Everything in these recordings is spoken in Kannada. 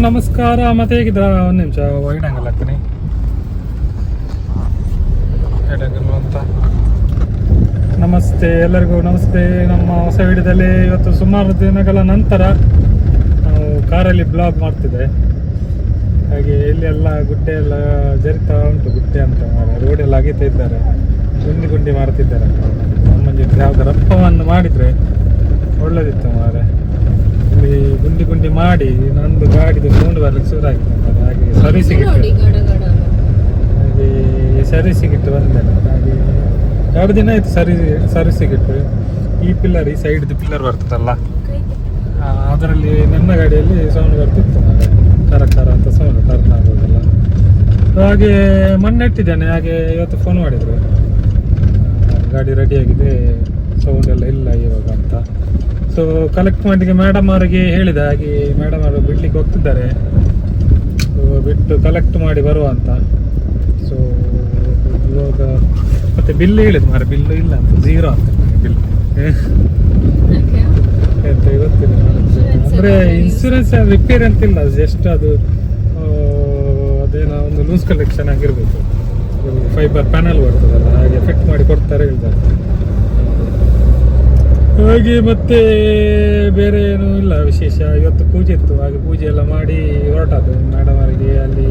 ನಮಸ್ಕಾರ. ಮತ್ತೆ ಹೇಗಿದ್ರ? ಒಂದು ನಿಮಿಷ ಇಡಂಗಲ್ಲ ಹಾಕ್ತೀನಿ ಅಂತ. ನಮಸ್ತೆ ಎಲ್ಲರಿಗೂ ನಮಸ್ತೆ. ನಮ್ಮ ಹೊಸ ವಿಡಿಯೋದಲ್ಲಿ ಇವತ್ತು ಸುಮಾರು ದಿನಗಳ ನಂತರ ನಾವು ಕಾರಲ್ಲಿ ಬ್ಲಾಗ್ ಮಾಡ್ತಿದ್ದೆ. ಹಾಗೆ ಇಲ್ಲಿ ಎಲ್ಲ ಗುಡ್ಡೆ ಎಲ್ಲ ಜರಿತಾ ಉಂಟು. ಗುಡ್ಡೆ ಅಂತ ರೋಡೆಲ್ಲ ಅಗಿತಾ ಇದ್ದಾರೆ, ಗುಂಡಿ ಮಾಡ್ತಿದ್ದಾರೆ. ನಮ್ಮ ಜೊತೆ ಯಾವ್ದಾರ ರಪ್ಪವನ್ನು ಮಾಡಿದರೆ ಒಳ್ಳೇದಿತ್ತು ಮಾರೆ. ಇಲ್ಲಿ ಗುಂಡಿ ಮಾಡಿ ನಂದು ಗಾಡಿದು ಸೌಂಡ್ ಬರ್ಲಿಕ್ಕೆ ಶುರು ಆಗಿತ್ತು. ಹಾಗೆ ಸರ್ವಿಸಿಗಿಟ್ಟು ಬಂದೆ. ಹಾಗೆ 2 ದಿನ ಆಯ್ತು ಸರ್ವಿಸಿಗಿಟ್ಟು. ಈ ಪಿಲ್ಲರ್, ಈ ಸೈಡ್ದು ಪಿಲ್ಲರ್ ಬರ್ತದಲ್ಲ, ಅದರಲ್ಲಿ ನನ್ನ ಗಾಡಿಯಲ್ಲಿ ಸೌಂಡ್ ಬರ್ತಿತ್ತು ಮಾರೆ. ಕರ ಅಂತ ಸೌಂಡ್ ಟರ್ನ್ ಆಗೋದಲ್ಲ. ಹಾಗೆ ಮೊನ್ನೆ ಇಟ್ಟಿದ್ದೇನೆ. ಹಾಗೆ ಇವತ್ತು ಫೋನ್ ಮಾಡಿದ್ರು, ಗಾಡಿ ರೆಡಿಯಾಗಿದೆ, ಸೌಂಡ್ ಎಲ್ಲ ಇಲ್ಲ ಇವಾಗ ಅಂತ. ಸೊ ಕಲೆಕ್ಟ್ ಮಾಡಿಗೆ ಮೇಡಮ್ ಅವರಿಗೆ ಹೇಳಿದೆ. ಹಾಗೆ ಮೇಡಮ್ ಅವರು ಬಿಡ್ಲಿಕ್ಕೆ ಹೋಗ್ತಿದ್ದಾರೆ. ಬಿಟ್ಟು ಕಲೆಕ್ಟ್ ಮಾಡಿ ಬರುವ ಅಂತ. ಸೊ ಇವಾಗ ಮತ್ತೆ ಬಿಲ್ ಹೇಳಿದ್ ಮಾರೆ, ಬಿಲ್ಲು ಇಲ್ಲ ಅಂತ, 0 ಅಂತ ಬಿಲ್. ಎಂತ ಗೊತ್ತಿಲ್ಲ ಅಂದರೆ ಇನ್ಸೂರೆನ್ಸ್ ರಿಪೇರಿ ಅಂತಿಲ್ಲ, ಜಸ್ಟ್ ಅದು ಅದೇನೋ ಒಂದು ಲೂಸ್ ಕಲೆಕ್ಷನ್ ಆಗಿರ್ಬೇಕು. ಫೈಬರ್ ಪ್ಯಾನಲ್ ಬರ್ತದಲ್ಲ, ಹಾಗೆ ಫಿಟ್ ಮಾಡಿ ಕೊಡ್ತಾರೆ ಹೇಳ್ತಾರೆ. ಹಾಗೆ ಮತ್ತೆ ಬೇರೆ ಏನೂ ಇಲ್ಲ ವಿಶೇಷ. ಇವತ್ತು ಪೂಜೆ ಇತ್ತು, ಹಾಗೆ ಪೂಜೆ ಎಲ್ಲ ಮಾಡಿ ಹೊರಟದ್ದು. ಮೇಡಮ್ ಅವರಿಗೆ ಅಲ್ಲಿ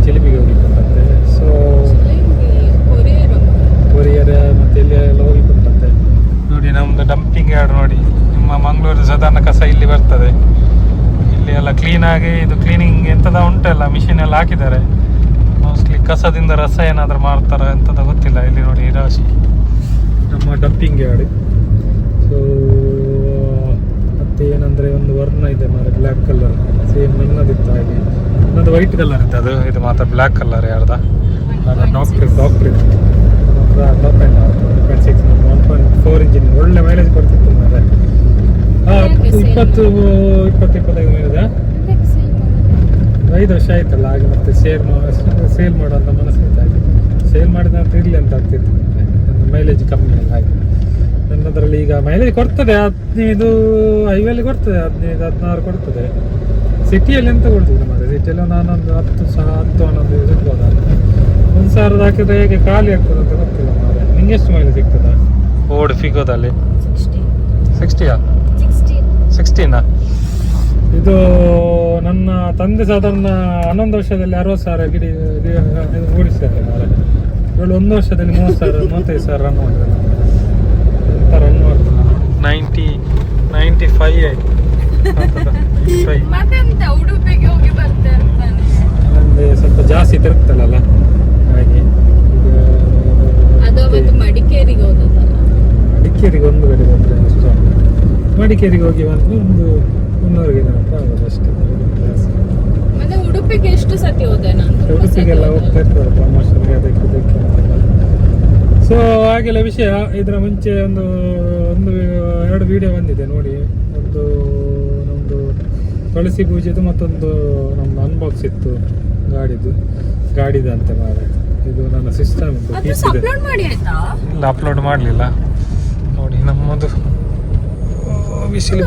ಚಿಲಿಪಿಗೆ ಹೋಗಿಕೊಟ್ಟಂತೆ. ಸೊ ಕೊರಿಯರ್ ಮತ್ತೆ ಇಲ್ಲಿ ಎಲ್ಲ ಹೋಗಿಕೊಟ್ಟಂತೆ. ನೋಡಿ ನಮ್ಮದು ಡಂಪಿಂಗ್ ಯಾರ್ಡ್ ನೋಡಿ. ನಿಮ್ಮ ಮಂಗಳೂರು ಸಾಧಾರಣ ಕಸ ಇಲ್ಲಿ ಬರ್ತದೆ. ಇಲ್ಲಿ ಎಲ್ಲ ಕ್ಲೀನಾಗಿ ಇದು ಕ್ಲೀನಿಂಗ್ ಎಂಥದ ಉಂಟಲ್ಲ, ಮಿಷಿನ್ ಎಲ್ಲ ಹಾಕಿದ್ದಾರೆ. ಮೋಸ್ಟ್ಲಿ ಕಸದಿಂದ ರಸ ಏನಾದರೂ ಮಾಡ್ತಾರೆ ಎಂಥದ ಗೊತ್ತಿಲ್ಲ. ಇಲ್ಲಿ ನೋಡಿ ರಾಶಿ ನಮ್ಮ ಡಂಪಿಂಗ್ ಯಾರ್ಡ್. ಸೊ ಮತ್ತೆ ಏನಂದರೆ ಒಂದು ವರ್ಣ ಇದೆ ಮಾರೆ, ಬ್ಲ್ಯಾಕ್ ಕಲರ್ ಸೇಮ್ ನನ್ನದಿತ್ತು. ಹಾಗೆ ನನ್ನದು ವೈಟ್ ಕಲರ್ ಇತ್ತು, ಅದು ಇದು ಮಾತ್ರ ಬ್ಲ್ಯಾಕ್ ಕಲರ್ ಯಾರ್ದ. ಡಾಕ್ಟ್ರ್ ಟಾಪ್ ಆ್ಯಂಡ್ 1.6 1.4 ಇಂಜಿನ್ ಒಳ್ಳೆ ಮೈಲೇಜ್ ಕೊಡ್ತಿತ್ತು ಮಾರೆ. 20-25 ಮೈಲೇಜ್. 5 ವರ್ಷ ಆಯ್ತಲ್ಲ. ಹಾಗೆ ಮತ್ತೆ ಸೇಲ್ ಮಾಡೋಂಥ ಮನಸ್ಸಿತ್ತು. ಹಾಗೆ ಸೇಲ್ ಮಾಡಿದ ಅಂತ ಇರಲಿ ಅಂತ ಆಗ್ತಿತ್ತು. ಮೈಲೇಜ್ ಕಮ್ಮಿ ಅಲ್ಲ. ಹಾಗೆ ನನ್ನದ್ರಲ್ಲಿ ಈಗ ಮೈಲೇಜ್ ಕೊಡ್ತದೆ 15, ಹೈವೇಲಿ ಕೊಡ್ತದೆ 15-16 ಕೊಡ್ತದೆ. ಸಿಟಿಯಲ್ಲಿ ಎಂತ ಕೊಡ್ತಿದ್ದೆ ಮಾರೆ. ಸಿಟಿಯಲ್ಲಿ ನಾನೊಂದು 10-11 ಸಿಗ್ಬೋದ. 1,000 ಹಾಕಿದ್ರೆ ಹೇಗೆ ಖಾಲಿ ಆಗ್ತದೆ ಅಂತ ಗೊತ್ತಿಲ್ಲ ಮಾರೆ. ನಿಂಗೆ ಎಷ್ಟು ಮೈಲೇಜ್ ಸಿಗ್ತದ ಓಡ್ ಫಿಗೋದಲ್ಲಿ? 60ಯಾ? 16ನಾ? ಇದು ನನ್ನ ತಂದೆ ಸಾಧಾರಣ 11 ವರ್ಷದಲ್ಲಿ 60,000 ಗಿಡಿ ಓಡಿಸ್ತಾರೆ ಮಾರೆ. ಇವಳು 1 ವರ್ಷದಲ್ಲಿ 30,000-35,000 ರನ್ ಮಾಡಿದೆ. ಎಂತ ರನ್ ಮಾಡ್ತಾನೆ. 95 ಆಯ್ತು. ನನಗೆ ಸ್ವಲ್ಪ ಜಾಸ್ತಿ ತಿರುಗ್ತಲ್ಲ, ಹಾಗೆ ಮಡಿಕೇರಿಗೆ ಒಂದು ಗಡಿ ಬಂದರೆ ಅಷ್ಟು. ಮಡಿಕೇರಿಗೆ ಹೋಗಿ ಬಂದರೆ ಒಂದು 300 ಕಿಲೋಮೀಟರ್ ಆಗೋದು ಅಷ್ಟೇ. ಉಡುಪಿಗೆ ಎಷ್ಟು ಸತಿ ಹೋದೆ ನಾನು? ಉಡುಪಿಗೆಲ್ಲ ಹೋಗ್ತಾ ಇರ್ತಾರೆ ಪ್ರಮೋಷನ್ಗೆ, ಅದಕ್ಕೆ ಇದಕ್ಕೆ. ಸೊ ಹಾಗೆಲ್ಲ ವಿಷಯ. ಇದರ ಮುಂಚೆ ಒಂದು 2 ವಿಡಿಯೋ ಬಂದಿದೆ ನೋಡಿ. ಒಂದು ನಮ್ಮದು ತುಳಸಿ ಪೂಜೆದು, ಮತ್ತೊಂದು ನಮ್ಮ ಅನ್ಬಾಕ್ಸ್ ಇತ್ತು ಗಾಡಿದಂತೆ ಮಾರೆ. ಇದು ನನ್ನ ಸಿಸ್ಟಮ್ ಇಲ್ಲ, ಅಪ್ಲೋಡ್ ಮಾಡಲಿಲ್ಲ ನೋಡಿ. ನಮ್ಮದು ಬಿಸಿಲು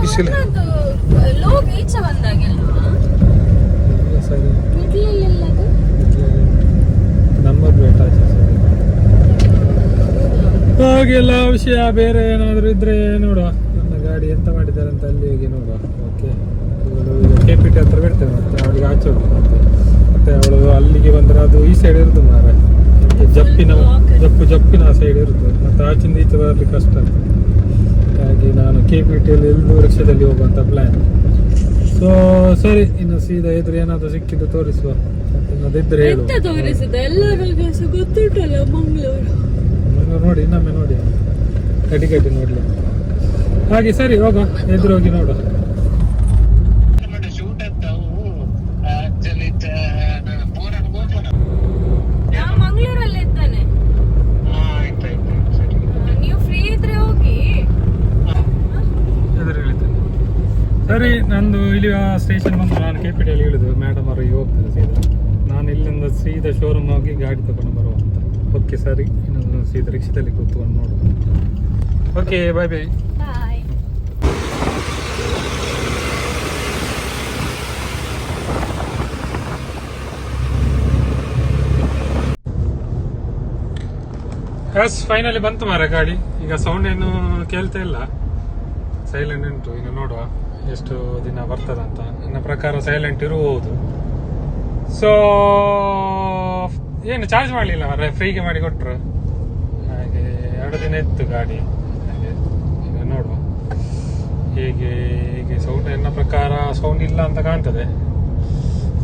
ಸರಿ. ನಂಬರ್ ಬೇಟ ಹಾಗೆಲ್ಲ ವಿಷಯ. ಬೇರೆ ಏನಾದರೂ ಇದ್ರೆ ನೋಡುವ. ನನ್ನ ಗಾಡಿ ಎಂತ ಮಾಡಿದ್ದಾರೆ ಅಂತ ಅಲ್ಲಿ ಹೋಗಿ ನೋಡುವ. ಓಕೆ, KPT ಹತ್ರ ಬಿಡ್ತೇವೆ. ಮತ್ತೆ ಅವಳಿಗೆ ಆಚೆ ಹೋಗ್ತದೆ. ಮತ್ತೆ ಅವಳು ಅಲ್ಲಿಗೆ ಬಂದರೆ ಅದು ಈ ಸೈಡ್ ಇರೋದು ಮಾರೆ, ಜಪ್ಪಿನ ಸೈಡ್ ಇರುತ್ತೆ. ಮತ್ತೆ ಆಚಿಂದ ಈಚೆ ಬರಲಿಕ್ಕೆ ಕಷ್ಟ ಆಗ್ತದೆ. ಹಾಗೆ ನಾನು KPTಯಲ್ಲಿ 2 ರಿಕ್ಷಾದಲ್ಲಿ ಹೋಗುವಂಥ ಪ್ಲ್ಯಾನ್. ಸೊ ಸರಿ, ಇನ್ನು ಸೀದಾ ಎದುರು ಏನಾದರೂ ಸಿಕ್ಕಿದ್ದು ತೋರಿಸುವ. ಇನ್ನದಿದ್ದರೆ ಹೇಳು. ನೋಡಿ ಇನ್ನೊಮ್ಮೆ ನೋಡಿ, ಗಡಿ ನೋಡ್ಲಿ. ಹಾಗೆ ಸರಿ ಹೋಗ, ಎದುರು ಹೋಗಿ ನೋಡು. ಸರಿ, ನಂದು ಇಲ್ಲಿ ಸ್ಟೇಷನ್ ಬಂದು ನಾನು KPTಯಲ್ಲಿ ಇಳಿದು ಮೇಡಮ್ ಅವರಿಗೆ ಹೋಗ್ತಾರೆ ಸೀದಾ. ನಾನು ಇಲ್ಲಿಂದ ಸೀದಾ ಶೋರೂಮ್ ಹೋಗಿ ಗಾಡಿ ತಗೊಂಡು ಬರುವಂತ. ಓಕೆ ಸರಿ, ಇನ್ನೊಂದು ಸೀದಾ ರಿಕ್ಷಾದಲ್ಲಿ ಕೂತ್ಕೊಂಡು ನೋಡುವ. ಓಕೆ, ಬಾಯ್. ಎಸ್ ಫೈನಲಿ ಬಂತು ಮಾರ ಗಾಡಿ. ಈಗ ಸೌಂಡ್ ಏನು ಕೇಳ್ತಾ ಇಲ್ಲ, ಸೈಲೆಂಟ್ ಉಂಟು. ಇನ್ನು ನೋಡುವ ಎಷ್ಟು ದಿನ ಬರ್ತದಂತ. ನನ್ನ ಪ್ರಕಾರ ಸೈಲೆಂಟ್ ಇರುವುದು. ಸೊ ಏನು ಚಾರ್ಜ್ ಮಾಡಲಿಲ್ಲ ಮಾರ, ಫ್ರೀಗೆ ಮಾಡಿ ಕೊಟ್ರು. ಹಾಗೆ 2 ದಿನ ಇತ್ತು ಗಾಡಿ. ಹಾಗೆ ಈಗ ನೋಡುವ ಹೇಗೆ ಹೀಗೆ ಸೌಂಡ್. ನನ್ನ ಪ್ರಕಾರ ಸೌಂಡ್ ಇಲ್ಲ ಅಂತ ಕಾಣ್ತದೆ.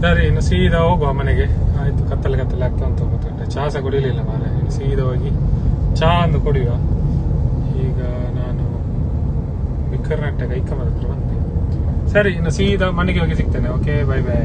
ಸರಿ, ಇನ್ನು ಸೀದಾ ಹೋಗುವ ಮನೆಗೆ. ಆಯ್ತು, ಕತ್ತಲೆ ಆಗ್ತಾ ಅಂತ ಗೊತ್ತುಂಟೆ. ಚಹಾ ಸಹ ಕುಡಿಲಿಲ್ಲ ಮಾರೆ. ಸೀದಾ ಹೋಗಿ ಚಹಾ ಒಂದು ಕುಡಿಯುವ. ಈಗ ನಾನು ಬಿಕ್ಕರ್ನಟ್ಟೆ ಕೈಕಮದ ಹತ್ರ ಬಂದೆ. ಸರಿ, ಇನ್ನು ಸೀದಾ ಮನೆಗೆ ಹೋಗಿ ಸಿಗ್ತೇನೆ. Okay, bye bye.